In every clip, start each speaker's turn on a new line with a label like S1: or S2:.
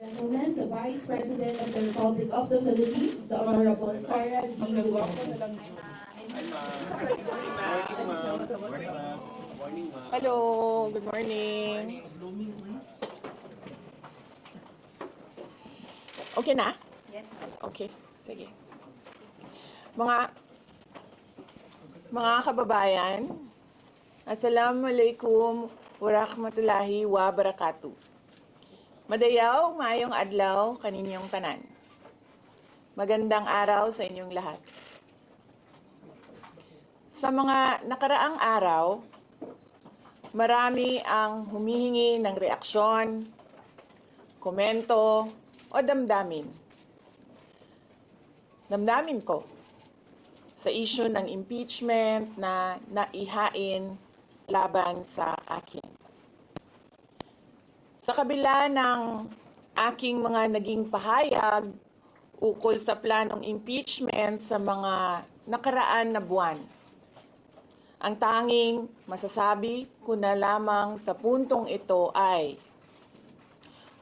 S1: Gentlemen, the Vice President of the Republic of the Philippines, the Honorable Sara Z. Duterte.
S2: Hello, good morning. Okay na?
S3: Yes, ma'am.
S2: Okay, sige. Mga kababayan, Assalamualaikum warahmatullahi wabarakatuh. Madayaw, maayong adlaw kaninyong tanan. Magandang araw sa inyong lahat. Sa mga nakaraang araw, marami ang humihingi ng reaksyon, komento, o damdamin. Damdamin ko sa issue ng impeachment na naihain laban sa akin. Sa kabila ng aking mga naging pahayag ukol sa planong impeachment sa mga nakaraan na buwan, ang tanging masasabi ko na lamang sa puntong ito ay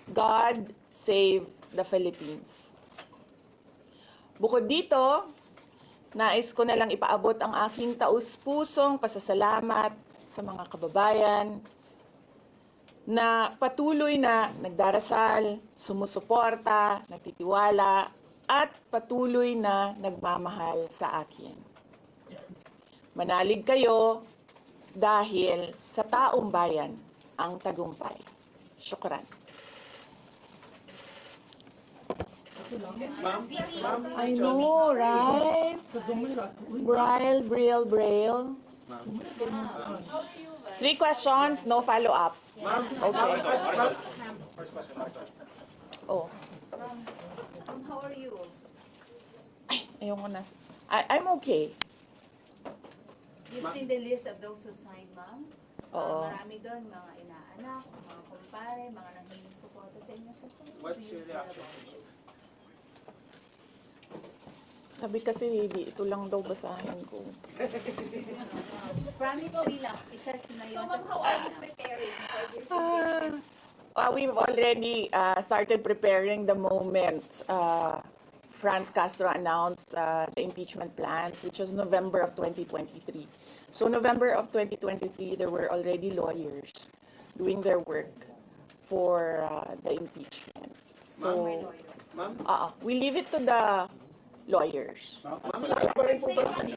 S2: God save the Philippines. Bukod dito, nais ko na lang ipaabot ang aking taus-pusong pasasalamat sa mga kababayan na patuloy na nagdarasal, sumusuporta, nagtitiwala, at patuloy na nagmamahal sa akin. Manalig kayo dahil sa taong bayan ang tagumpay. Syukran. I know, right? Braille. 3 questions, no follow-up. Okay. Oh.
S3: How are you?
S2: Ayoko na. I'm okay.
S3: You've seen the list of those who signed, ma'am?
S2: Oo.
S3: Marami doon, mga inaanak, mga kumpare, mga nanghiling suporta sa inyo. So,
S4: What's your reaction?
S2: Sabi kasi, ito lang daw basahin ko.
S3: Promise 3 lang. Isa na yun.
S5: So, ma'am, how are you preparing for this?
S2: We've already started preparing the moment Franz Castro announced the impeachment plans, which was November of 2023. So November of 2023, there were already lawyers doing their work for the impeachment. So,
S4: Ma'am?
S2: we leave it to the lawyers.
S4: Ma'am, pa rin po ba?
S5: Resignation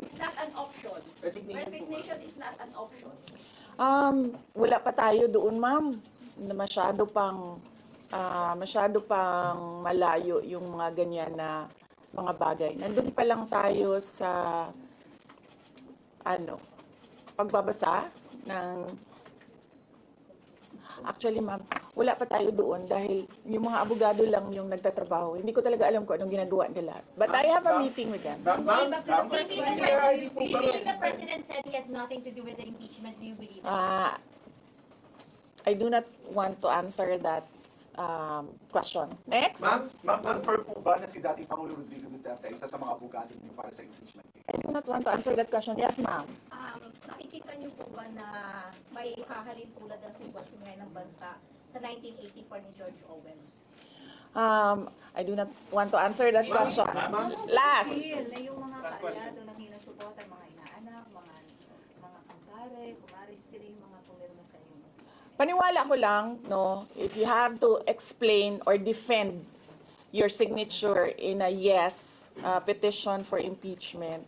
S5: is not an option.
S4: Resignation po ba?
S5: Resignation is not an option.
S2: Wala pa tayo doon, ma'am. Na masyado pang malayo yung mga ganyan na mga bagay. Nandun pa lang tayo sa pagbabasa ng actually, ma'am, wala pa tayo doon dahil yung mga abogado lang yung nagtatrabaho. Hindi ko talaga alam kung anong ginagawa nila. But I have a meeting with them.
S4: Ma'am,
S5: Even the president said he has nothing to do with the impeachment. Do you believe it?
S2: I do not want to answer that question. Next.
S6: Ma'am, confirm po ba na si dating Pangulo Rodrigo Duterte isa sa mga abogado niyo para sa impeachment case?
S2: I do not want to answer that question. Yes, ma'am.
S5: Nakikita niyo po ba na may hahalin tulad ng sitwasyon ngayon ng bansa sa 1984 ni George Orwell?
S2: I do not want to answer that question. Last.
S3: Na yung mga kaalyado, nanghiling suporta, mga inaanak, mga kumpare, kumari sila yung mga pumirma sa inyo.
S2: Paniwala ko lang, no, if you have to explain or defend your signature in a yes petition for impeachment,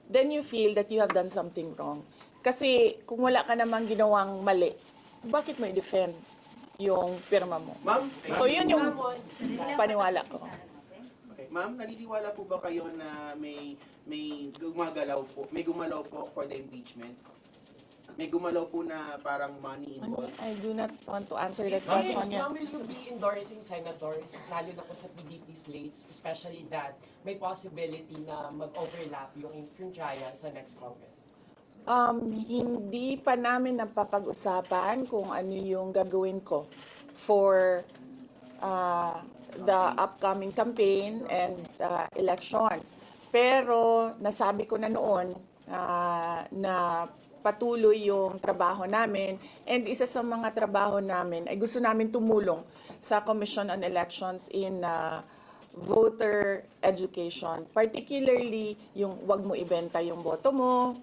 S2: then you feel that you have done something wrong. Kasi kung wala ka namang ginawang mali, bakit mo i-defend yung pirma mo?
S4: Ma'am,
S2: So yun yung paniwala ko.
S4: okay. Ma'am, naniniwala po ba kayo na may gumalaw po for the impeachment? May gumalaw po na parang money involved?
S2: I do not want to answer that question. Yes.
S7: Ma'am, will you be endorsing senators, lalo na po sa PDP slates, especially that may possibility na mag-overlap yung trial sa next Congress?
S2: Hindi pa namin napapag-usapan kung ano yung gagawin ko for the upcoming campaign and election. Pero nasabi ko na noon na patuloy yung trabaho namin. And isa sa mga trabaho namin ay gusto namin tumulong sa Commission on Elections in voter education. Particularly yung wag mo ibenta yung boto mo,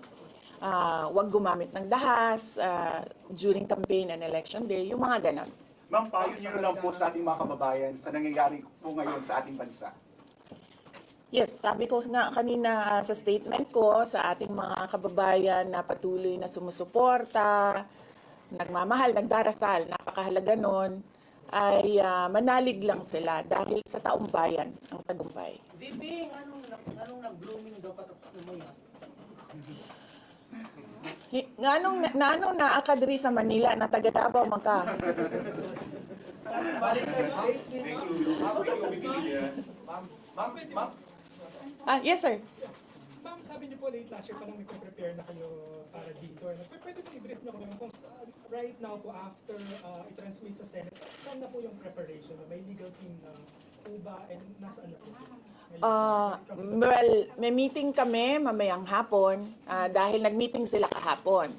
S2: wag gumamit ng dahas during campaign and election day, yung mga ganon.
S6: Ma'am, payo niyo lang po sa ating mga kababayan sa nangyayari po ngayon sa ating bansa.
S2: Yes, sabi ko nga kanina sa statement ko sa ating mga kababayan na patuloy na sumusuporta, nagmamahal, nagdarasal, napakahalaga nun, ay manalig lang sila dahil sa taong bayan ang tagumpay.
S4: Bibing, anong nag-blooming daw patapos na mo yan?
S2: Nganong naaka diri sa Manila na taga Davao man ka?
S4: Valentine's Day. Ma'am,
S2: Yes sir.
S8: Ma'am, sabi niyo po late last year pa lang nagpe-prepare na kayo para dito. Pwede po i-brief niyo kung right now po after i-transmit sa Senate, saan na po yung preparation? May legal team na po ba and nasaan na po?
S2: Well, may meeting kami mamayang hapon dahil nag-meeting sila kahapon.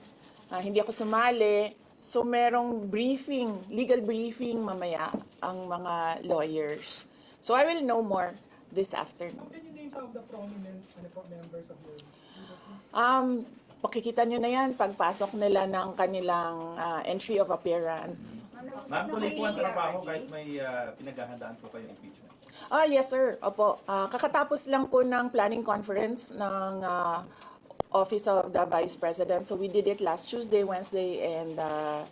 S2: Hindi ako sumali. So merong briefing, legal briefing mamaya ang mga lawyers. So I will know more this afternoon.
S8: Can you name some of the prominent members of your legal team?
S2: Pakikita nyo na yan pagpasok nila ng kanilang entry of appearance.
S9: Ma'am, tuloy po ang trabaho kahit may pinaghahandaan po kayo impeachment.
S2: Yes sir, opo. Kakatapos lang po ng planning conference ng Office of the Vice President. So we did it last Tuesday, Wednesday, and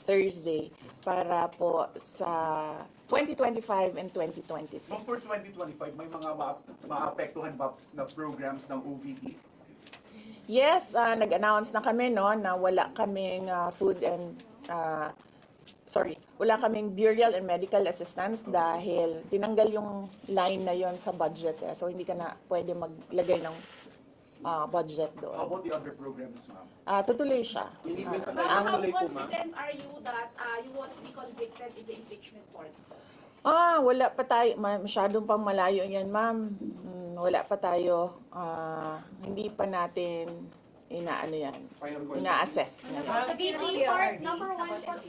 S2: Thursday para po sa 2025 and 2026.
S6: Ma'am, for 2025, may mga maapektuhan ba na programs ng OVP?
S2: Yes, nag-announce na kami no na wala kaming wala kaming burial and medical assistance dahil tinanggal yung line na yon sa budget. So hindi ka na pwede maglagay ng budget
S6: How
S2: doon.
S6: about the other programs, ma'am?
S2: Tutuloy siya.
S4: Hindi ba sa
S5: How
S4: tuloy po, ma'am?
S5: confident are you that you won't be convicted in the impeachment court?
S2: Wala pa tayo. Masyadong pang malayo yan, ma'am. Wala pa tayo. Hindi pa natin ina-assess.
S5: Sa VP part, number one part.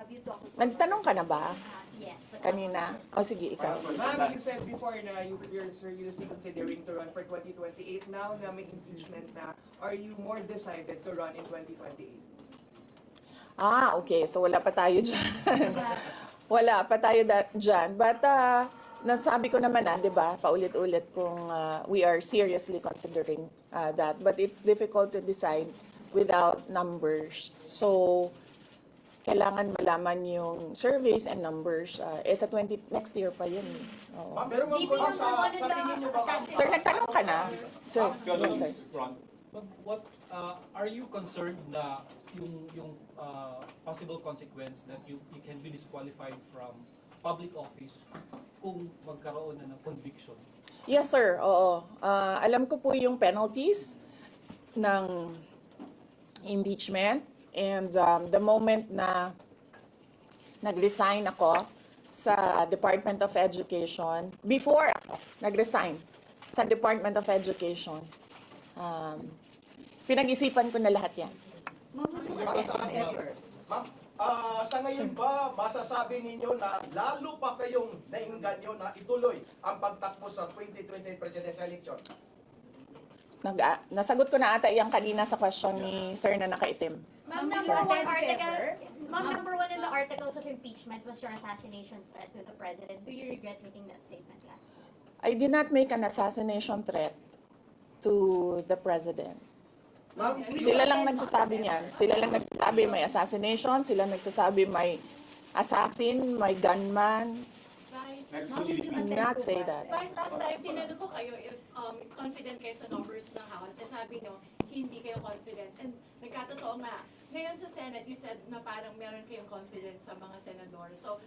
S3: Have you talked to
S2: Nagtanong ka na ba
S5: Yes. but-
S2: kanina? Sige, ikaw.
S7: Ma'am, you said before na you're seriously considering to run for 2028. Now na may impeachment na, are you more decided to run in 2028?
S2: Okay. So wala pa tayo dyan. Wala pa tayo dyan. But nasabi ko naman di ba, paulit-ulit kung we are seriously considering that. But it's difficult to decide without numbers. So, kailangan malaman yung surveys and numbers. Sa next year pa yun. Oo.
S4: Ma'am, pero ma'am,
S5: VP
S4: ma'am,
S5: number one in
S4: sa tingin niyo ba, ma'am?
S5: the
S2: Sir, nagtanong ka na? Sir, yes, sir.
S10: But what are you concerned na yung possible consequence that you can be disqualified from public office kung magkaroon na ng conviction?
S2: Yes, sir. Oo. Alam ko po yung penalties ng impeachment. And the moment na nag-resign ako sa Department of Education, before ako nag-resign sa Department of Education, pinag-isipan ko na lahat yan.
S6: Ma'am, sa ngayon ba, masasabi ninyo na lalo pa kayong nainganyo na ituloy ang pagtakbo sa 2028 presidential election?
S2: Nasagot ko na ata yung kanina sa question ni Sir na nakaitim.
S5: Ma'am, number one in the articles of impeachment was your assassination threat to the president. Do you regret making that statement last week?
S2: I did not make an assassination threat to the president.
S4: Ma'am,
S2: Sila lang nagsasabi niyan. Sila lang nagsasabi may assassination, sila nagsasabi may assassin, may gunman. I did not say that.
S11: Vice, last time, tinanong ko kayo if confident kayo sa numbers ng House. And sabi nyo, hindi kayo confident. And nagkatotoo nga. Ngayon sa Senate, you said na parang meron kayong confidence sa mga senador. So,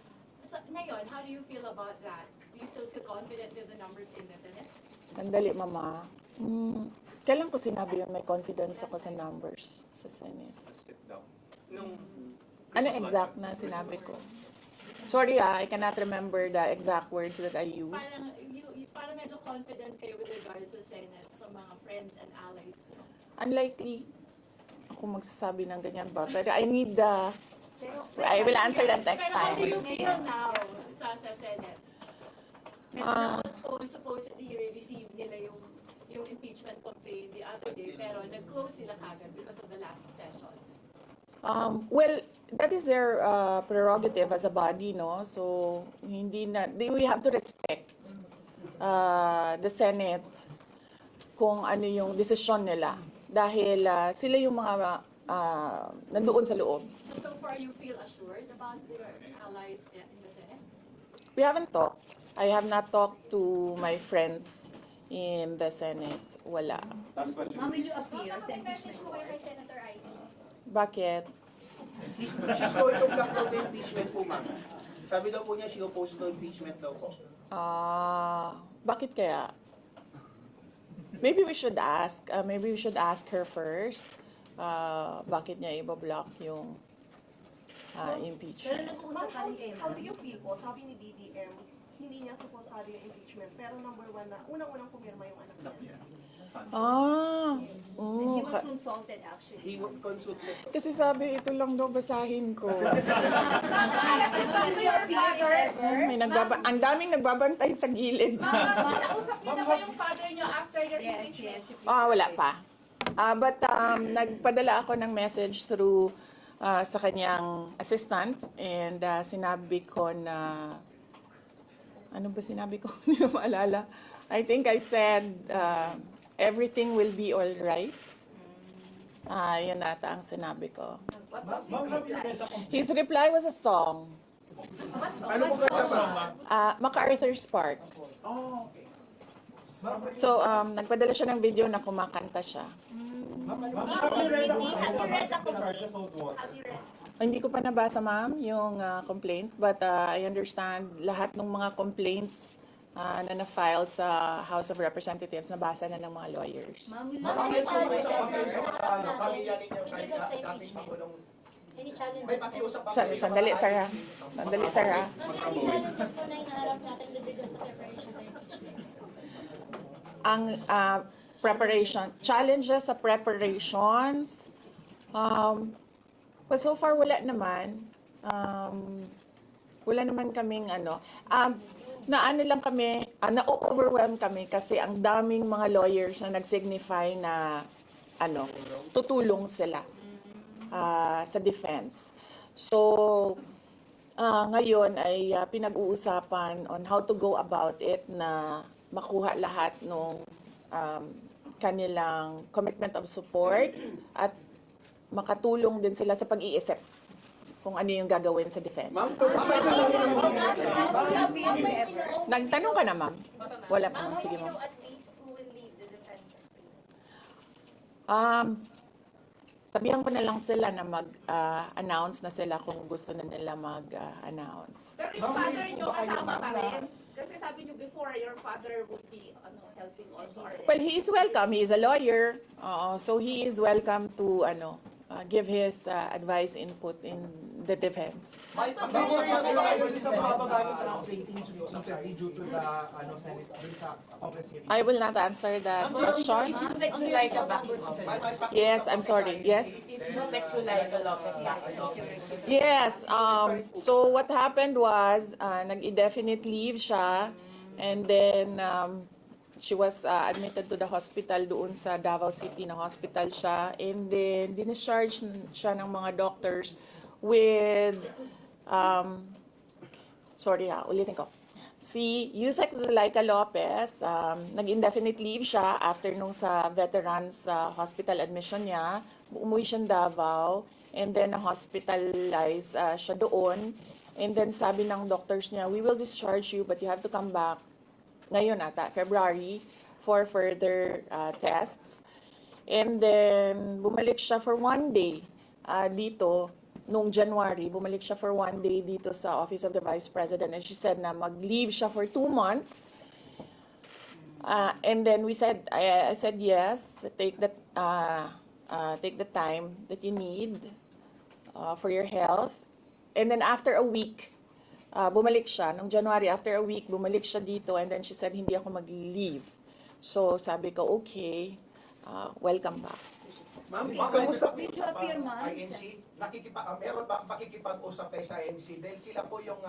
S11: ngayon, how do you feel about that? Do you still feel confident with the numbers in the Senate?
S2: Sandali, Mama. Kailan ko sinabi yun may confidence ako sa numbers sa Senate? Ano exact na sinabi ko? Sorry I cannot remember the exact words that I used.
S11: Parang medyo confident kayo with regards sa Senate, sa mga friends and allies.
S2: Unlikely. ako magsasabi ng ganyan ba. But I need the... I will answer that next
S11: Pero how do
S2: time.
S11: you feel now sa Senate? Supposedly receive nila yung impeachment complaint the other day, pero nag-close sila kagad because of the last session.
S2: Well, that is their prerogative as a body, no? So, we have to respect the Senate kung ano yung desisyon nila. Dahil sila yung mga nandoon sa loob.
S11: So far you feel assured about your allies in the Senate?
S2: We haven't talked. I have not talked to my friends in the Senate. Wala.
S9: Last question.
S5: Ma'am, will you appear sa
S12: Makapag-message
S5: impeachment
S12: po kayo
S5: court?
S12: kay Senator Ivy.
S2: Bakit?
S4: She's going to block daw the impeachment po, ma'am. Sabi daw po niya, she opposed to impeachment daw po.
S2: Bakit kaya? Maybe we should ask. Maybe we should ask her first. Bakit niya i-block yung impeachment?
S13: Ma'am, how do you feel po? Sabi ni DDM, hindi niya supportado yung impeachment, pero number one na, unang-unang pumirma yung anak niya.
S5: He was consulted actually.
S4: He consulted.
S2: Kasi sabi, ito lang daw basahin ko. Ang daming nagbabantay sa gilid.
S3: Nakausap niyo na ba yung father niyo after your impeachment?
S2: Wala pa. But nagpadala ako ng message through sa kanyang assistant and sinabi ko na, ano ba sinabi ko? Hindi ko maalala. I think I said, everything will be all right. Yan ata ang sinabi ko.
S3: What was his reply?
S2: His reply was a song.
S4: Ano po ba?
S2: MacArthur's Park.
S4: Oh, okay.
S2: So, nagpadala siya ng video na kumakanta siya.
S5: Have you read the complaint? Have you read?
S2: Hindi ko pa nabasa, ma'am, yung complaint. But I understand lahat ng mga complaints na na-file sa House of Representatives, nabasa na ng mga lawyers.
S5: Ma'am, will
S13: Ma'am,
S5: you
S13: may
S5: challenge
S13: pamilya ninyo kahit dating Pangulong.
S12: Any
S13: May
S12: challenges po?
S13: pakiusap pa
S2: Sandali, Sarah. Sandali, Sarah.
S12: Ma'am, any challenges po na hinaharap natin with regards sa preparation sa impeachment?
S2: Ang challenges sa preparations, but so far wala naman. Wala naman kaming naano lang kami, na-overwhelm kami kasi ang daming mga lawyers na nag-signify na tutulong sila sa defense. So, ngayon ay pinag-uusapan on how to go about it na makuha lahat ng kanilang commitment of support at makatulong din sila sa pag-iisip kung ano yung gagawin sa defense.
S4: Ma'am,
S2: Nagtanong ka na, ma'am? Wala pa, ma'am.
S12: Ma'am,
S2: Sige,
S12: you
S2: ma'am.
S12: know at least who will lead the defense?
S2: Sabihan ko na lang sila na mag-announce na sila kung gusto na nila mag-announce.
S3: Pero yung father niyo kasama pa rin? Kasi sabi niyo before, your father would be helping also.
S2: Well, he is welcome. He is a lawyer. So he is welcome to give his advice, input in the defense.
S6: May pakiusap sa kayo sa mababa yung translating recently due to the Senate dun sa Congress hearing.
S2: I will not answer that question.
S7: Is Yusek Zulaika back?
S2: Yes, I'm sorry. Yes.
S7: Is Yusek Zulaika Lopez back?
S2: Yes. So what happened was, nag-indefinite leave siya, and then she was admitted to the hospital doon sa Davao City na hospital siya, and then discharge siya ng mga doctors with ulitin ko. Si Yusek Zulaika Lopez, nag-indefinite leave siya after nung sa veterans hospital admission niya. Umuwi siya ng Davao, and then hospitalized siya doon. And then sabi ng doctors niya, we will discharge you but you have to come back ngayon ata, February, for further tests. And then bumalik siya for 1 day dito. Noong January, bumalik siya for 1 day dito sa Office of the Vice President, and she said na mag-leave siya for 2 months. And then I said yes, take the time that you need for your health. And then after a week, bumalik siya. Noong January, after a week, bumalik siya dito, and then she said, hindi ako mag-leave. So sabi ko, okay, welcome back.
S4: Ma'am,
S6: Kamusta
S3: Did you appear, ma'am?
S6: INC? Meron ba pakikipag-usap kayo sa INC? Dahil sila po yung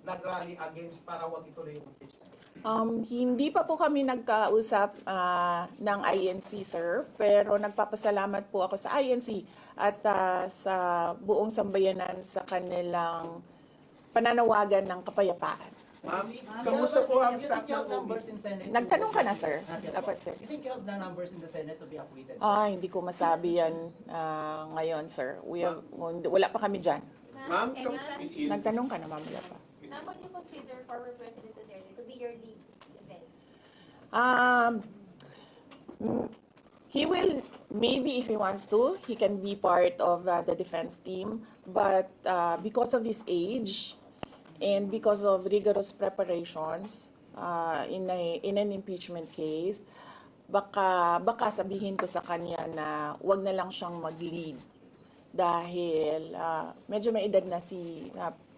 S6: nag-rally against para wag ituloy yung impeachment.
S2: Hindi pa po kami nagkausap ng INC, sir, pero nagpapasalamat po ako sa INC at sa buong sambayanan sa kanilang pananawagan ng kapayapaan.
S4: Ma'am, kamusta po ang staff ng
S14: numbers
S4: OVP?
S14: in Senate?
S2: Nagtanong ka na, sir?
S14: Not yet.
S2: Dapat, sir.
S14: You think you have the numbers in the Senate to be acquitted?
S2: Hindi ko masabi yan ngayon, sir. Wala pa kami dyan.
S4: Ma'am,
S2: Nagtanong ka na, ma'am. Wala pa.
S12: Ma'am, would you consider former President Duterte to be your lead defense?
S2: He will, maybe if he wants to, he can be part of the defense team. But because of his age and because of rigorous preparations in an impeachment case, baka sabihin ko sa kanya na wag na lang siyang mag-lead dahil medyo may edad na si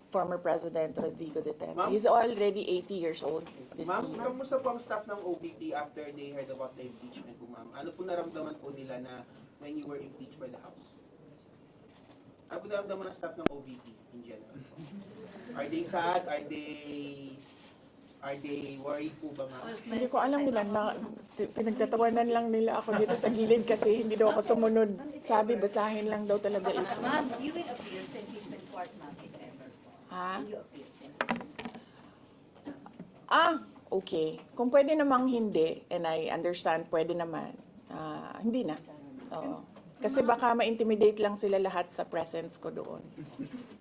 S2: former President Rodrigo Duterte.
S4: Ma'am?
S2: He's already 80 years old this
S4: Ma'am,
S2: year.
S4: kamusta po ang staff ng OVP after they heard about the impeachment po, ma'am? Ano po naramdaman po nila na when you were impeached by the House? Ano po naramdaman ng staff ng OVP in general? Are they sad? Are they worried po ba, ma'am?
S2: Hindi ko alam nila na pinagtatawanan lang nila ako dito sa gilid kasi hindi daw ako sumunod. Sabi, basahin lang daw talaga ito.
S3: Ma'am, you will appear sa impeachment court, ma'am, if ever.
S2: Ha?
S3: Will you appear sa
S2: Okay. Kung pwede namang hindi, and I understand, pwede naman. Hindi na. Oo. Kasi baka ma-intimidate lang sila lahat sa presence ko doon.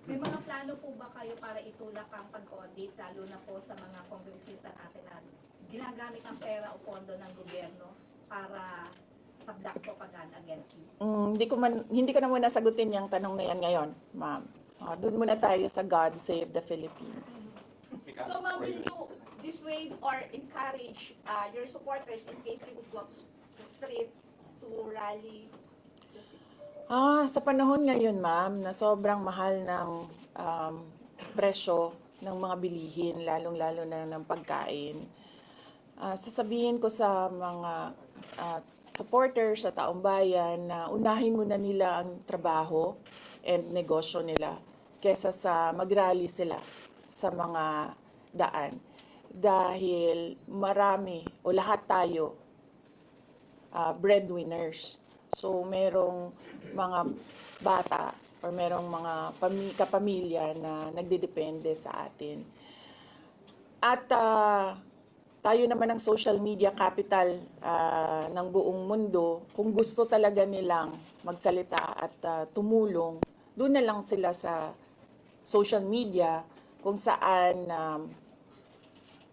S5: May mga plano po ba kayo para itulak ang pag-audit, lalo na po sa mga congressista natin na ginagamit ang pera o pondo ng gobyerno para subduct propaganda against you?
S2: Hindi ko na muna sagutin yung tanong na yan ngayon, ma'am. Doon muna tayo sa God Save the Philippines.
S5: So ma'am, will you dissuade or encourage your supporters in case they would go to the street to rally?
S2: Sa panahon ngayon, ma'am, na sobrang mahal ng presyo ng mga bilihin, lalong-lalo na ng pagkain, sasabihin ko sa mga supporters sa taong bayan na unahin muna nila ang trabaho and negosyo nila kesa sa mag-rally sila sa mga daan. Dahil marami o lahat tayo breadwinners. So, merong mga bata or merong mga kapamilya na nagdedepende sa atin. At tayo naman ang social media capital ng buong mundo. Kung gusto talaga nilang magsalita at tumulong, doon na lang sila sa social media kung saan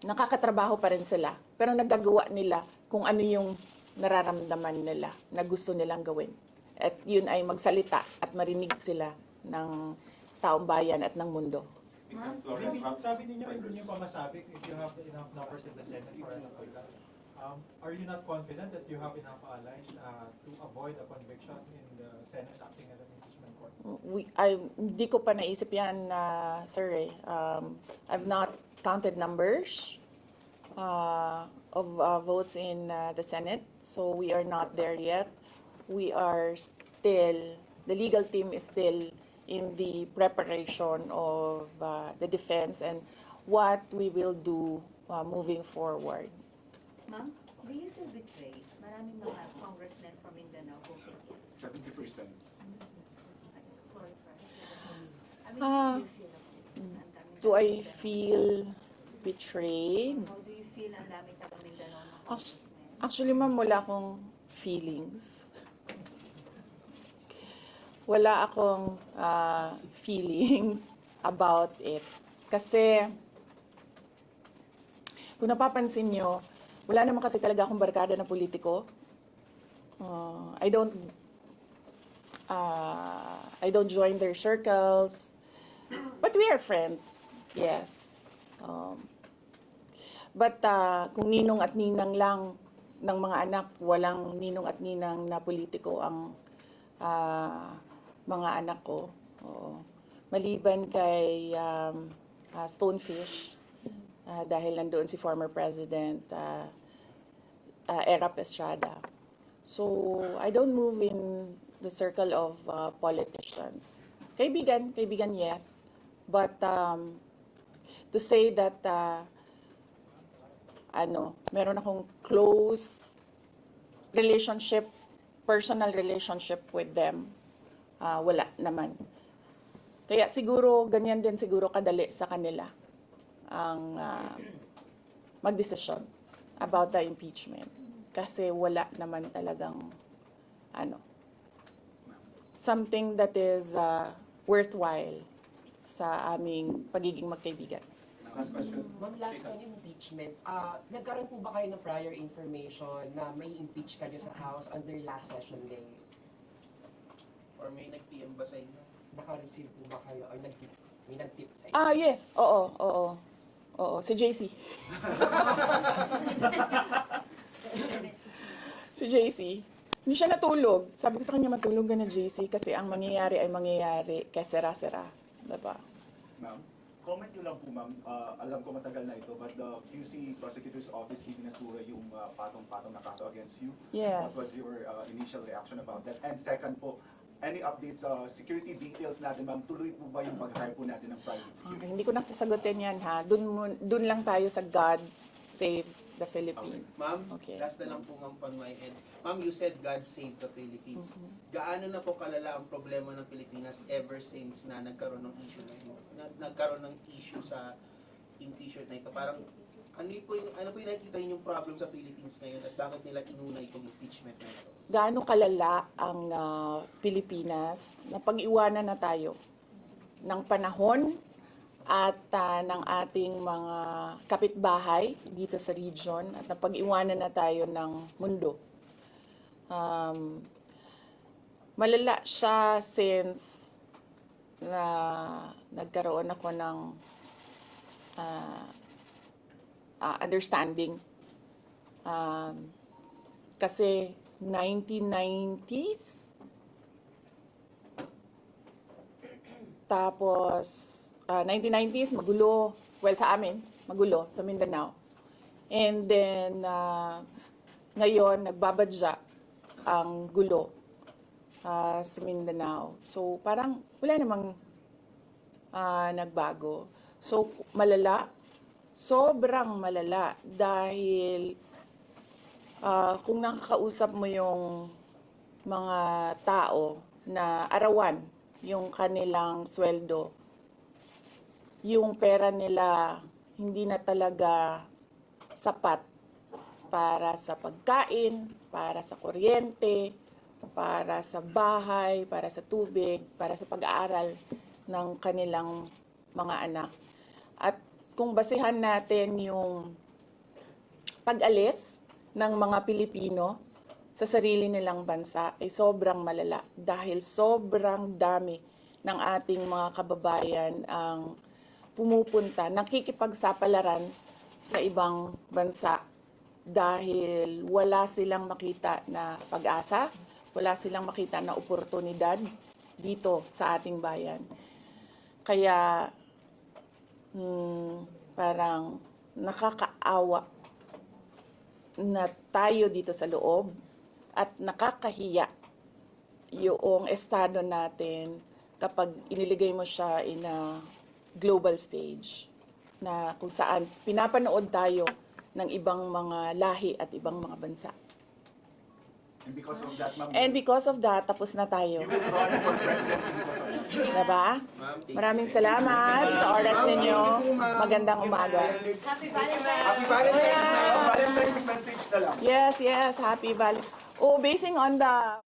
S2: nakakatrabaho pa rin sila. Pero nagagawa nila kung ano yung nararamdaman nila na gusto nilang gawin. At yun ay magsalita at marinig sila ng taong bayan at ng mundo.
S15: Sabi ninyo, hindi niyo pa masabi if you have enough numbers in the Senate for an acquittal. Are you not confident that you have enough allies to avoid a conviction in the Senate acting as an impeachment court?
S2: Hindi ko pa naisip yan, sir. I've not counted numbers of votes in the Senate, so we are not there yet. We are still, the legal team is still in the preparation of the defense and what we will do moving forward.
S3: Ma'am, do you feel betrayed? Maraming mga congressmen from Mindanao voted yes.
S4: 70%.
S3: Sorry for
S2: Ah, Do I feel betrayed?
S3: How do you feel ang daming taga Mindanao na congressmen?
S2: Actually, ma'am, wala akong feelings. Wala akong feelings about it. Kasi, kung napapansin nyo, wala naman kasi talaga akong barkada na politiko. I don't join their circles. But we are friends. Yes. But kung ninong at ninang lang ng mga anak, walang ninong at ninang na politiko ang mga anak ko. Maliban kay Stonefish, dahil nandoon si former President Erap Estrada. So, I don't move in the circle of politicians. Kaibigan, yes. But to say that meron akong close relationship, personal relationship with them, wala naman. Kaya siguro, ganyan din siguro kadali sa kanila ang magdesisyon about the impeachment. Kasi wala naman talagang something that is worthwhile sa aming pagiging magkaibigan.
S9: Last question.
S7: Ma'am, last on impeachment, nagkaroon po ba kayo ng prior information na may impeach kayo sa House on their last session day?
S4: Or may nag-PM ba sa inyo?
S7: Naka-receive po ba kayo or may nag-tip sa inyo?
S2: Yes. Oo. Si JC. Si JC. Hindi siya natulog. Sabi ko sa kanya, matulog ka na, JC, kasi ang mangyayari ay mangyayari kaya sera-sera. Diba?
S16: Ma'am, comment nyo lang po, ma'am. Alam ko matagal na ito, but the QC Prosecutor's Office ibinasura yung patong-patong na kaso against you.
S2: Yes.
S16: What was your initial reaction about that? And second po, any updates sa security details natin, ma'am? Tuloy po ba yung pag-hire po natin ng private security?
S2: Hindi ko nasasagutin yan, ha? Dun lang tayo sa God Save the Philippines.
S4: Okay. Ma'am,
S2: Okay.
S4: last na lang po ma'am from my end. Ma'am, you said God save the Philippines. Gaano na po kalala ang problema ng Pilipinas ever since na nagkaroon ng issue na ito? Nagkaroon ng issue sa impeachment na ito? Parang ano po yung nakikita yung problem sa Philippines ngayon at bakit nila inuna itong impeachment na ito?
S2: Gaano kalala ang Pilipinas na pag-iwanan na tayo ng panahon at ng ating mga kapitbahay dito sa region at napag-iwanan na tayo ng mundo. Malala siya since na nagkaroon ako ng understanding. Kasi 1990s, tapos 1990s, magulo. Well, sa amin, magulo, sa Mindanao. And then, ngayon, nagbabadya ang gulo sa Mindanao. So, parang wala namang nagbago. So, malala. Sobrang malala. Dahil kung nakakausap mo yung mga tao na arawan yung kanilang sweldo, yung pera nila hindi na talaga sapat para sa pagkain, para sa kuryente, para sa bahay, para sa tubig, para sa pag-aaral ng kanilang mga anak. At kung basehan natin yung pag-alis ng mga Pilipino sa sarili nilang bansa ay sobrang malala dahil sobrang dami ng ating mga kababayan ang pumupunta, nakikipagsapalaran sa ibang bansa dahil wala silang makita na pag-asa, wala silang makita na oportunidad dito sa ating bayan. Kaya parang nakakaawa na tayo dito sa loob at nakakahiya yung estado natin kapag iniligay mo siya in a global stage na kung saan pinapanood tayo ng ibang mga lahi at ibang mga bansa.
S16: And because of that, ma'am,
S2: And because of that, tapos na tayo.
S16: you will run for presidency because of that.
S2: Diba? Maraming salamat sa oras ninyo. Magandang umaga.
S5: Happy Valentine's!
S16: Happy Valentine's, ma'am. Valentine's message na lang.
S2: Yes. Happy Valentine's. Oh, basing on the